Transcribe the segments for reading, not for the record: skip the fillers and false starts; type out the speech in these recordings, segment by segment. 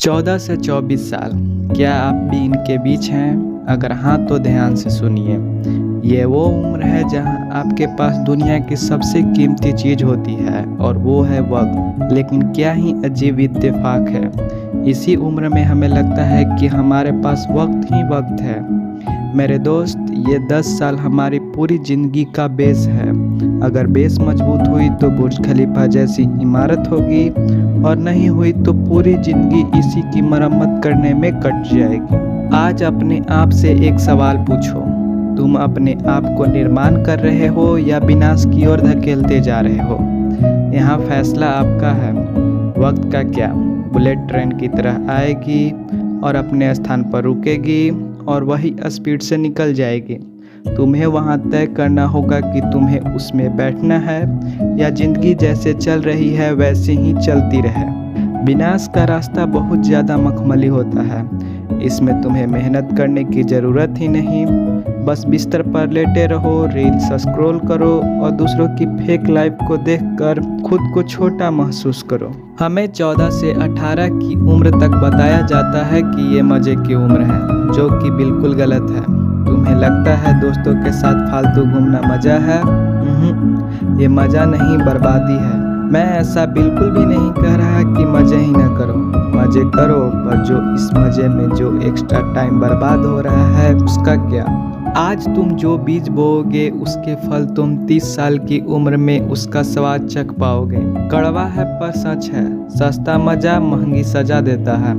14 से 24 साल, क्या आप भी इनके बीच हैं? अगर हाँ तो ध्यान से सुनिए। ये वो उम्र है जहाँ आपके पास दुनिया की सबसे कीमती चीज़ होती है और वो है वक्त। लेकिन क्या ही अजीब इत्तेफाक है, इसी उम्र में हमें लगता है कि हमारे पास वक्त ही वक्त है। मेरे दोस्त, ये 10 साल हमारी पूरी ज़िंदगी का बेस है। अगर बेस मजबूत हुई तो बुर्ज खलीफा जैसी इमारत होगी, और नहीं हुई तो पूरी ज़िंदगी इसी की मरम्मत करने में कट जाएगी। आज अपने आप से एक सवाल पूछो, तुम अपने आप को निर्माण कर रहे हो या विनाश की ओर धकेलते जा रहे हो? यहाँ फैसला आपका है। वक्त का क्या? बुलेट ट्रेन की तरह आएगी और अपने स्थान पर रुकेगी और वही स्पीड से निकल जाएगी। तुम्हें वहाँ तय करना होगा कि तुम्हें उसमें बैठना है या ज़िंदगी जैसे चल रही है वैसे ही चलती रहे। विनाश का रास्ता बहुत ज़्यादा मखमली होता है। इसमें तुम्हें मेहनत करने की ज़रूरत ही नहीं, बस बिस्तर पर लेटे रहो, रील्स स्क्रॉल करो और दूसरों की फेक लाइफ को देखकर खुद को छोटा महसूस करो। हमें 14 से 18 की उम्र तक बताया जाता है कि ये मज़े की उम्र है, जो कि बिल्कुल गलत है। तुम्हें लगता है दोस्तों के साथ फालतू घूमना मज़ा है? ये मज़ा नहीं, बर्बादी है। मैं ऐसा बिल्कुल भी नहीं कह रहा कि मज़े ही ना करो, मज़े करो, पर जो इस मज़े में जो एक्स्ट्रा टाइम बर्बाद हो रहा है उसका क्या? आज तुम जो बीज बोओगे उसके फल तुम 30 साल की उम्र में उसका स्वाद चख पाओगे। कड़वा है पर सच है, सस्ता मज़ा महंगी सजा देता है।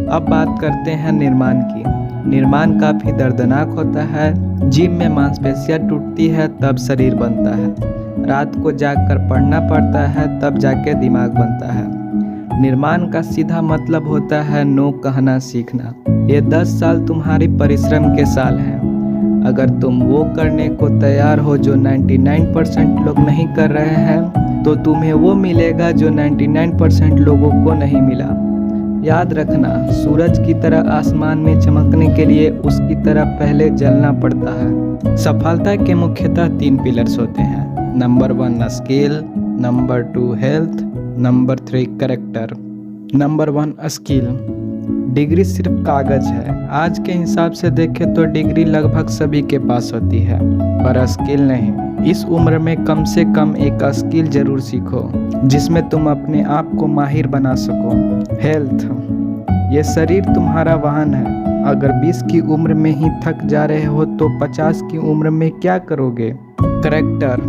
अब बात करते हैं निर्माण की। निर्माण काफ़ी दर्दनाक होता है। जिम में मांसपेशियाँ टूटती है तब शरीर बनता है। रात को जागकर पढ़ना पड़ता है तब जाके दिमाग बनता है। निर्माण का सीधा मतलब होता है नो कहना सीखना। ये 10 साल तुम्हारी परिश्रम के साल हैं। अगर तुम वो करने को तैयार हो जो 99% लोग नहीं कर रहे हैं, तो तुम्हें वो मिलेगा जो 99% लोगों को नहीं मिला। याद रखना, सूरज की तरह आसमान में चमकने के लिए उसकी तरह पहले जलना पड़ता है। सफलता के मुख्यतः 3 पिलर्स होते हैं। Number 1 skill, number 2 health, number 3 character. Number 1 skill. Degree सिर्फ कागज है। आज के हिसाब से देखें तो डिग्री लगभग सभी के पास होती है, पर स्किल नहीं। इस उम्र में कम से कम एक स्किल जरूर सीखो जिसमें तुम अपने आप को माहिर बना सको। हेल्थ। ये शरीर तुम्हारा वाहन है। अगर 20 की उम्र में ही थक जा रहे हो तो 50 की उम्र में क्या करोगे? कैरेक्टर।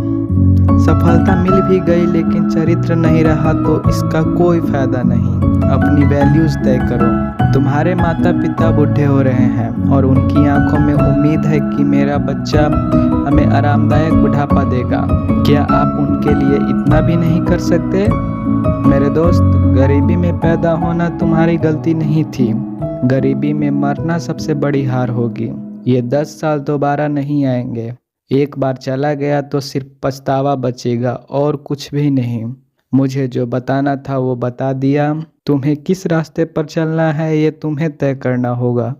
सफलता मिल भी गई लेकिन चरित्र नहीं रहा तो इसका कोई फायदा नहीं। अपनी वैल्यूज तय करो। तुम्हारे माता पिता बूढ़े हो रहे हैं और उनकी आंखों में उम्मीद है कि मेरा बच्चा हमें आरामदायक बुढ़ापा देगा। क्या आप उनके लिए इतना भी नहीं कर सकते? मेरे दोस्त, गरीबी में पैदा होना तुम्हारी गलती नहीं थी। गरीबी में मरना सबसे बड़ी हार होगी। ये 10 साल दोबारा नहीं आएंगे। एक बार चला गया तो सिर्फ पछतावा बचेगा और कुछ भी नहीं। मुझे जो बताना था वो बता दिया। तुम्हें किस रास्ते पर चलना है ये तुम्हें तय करना होगा।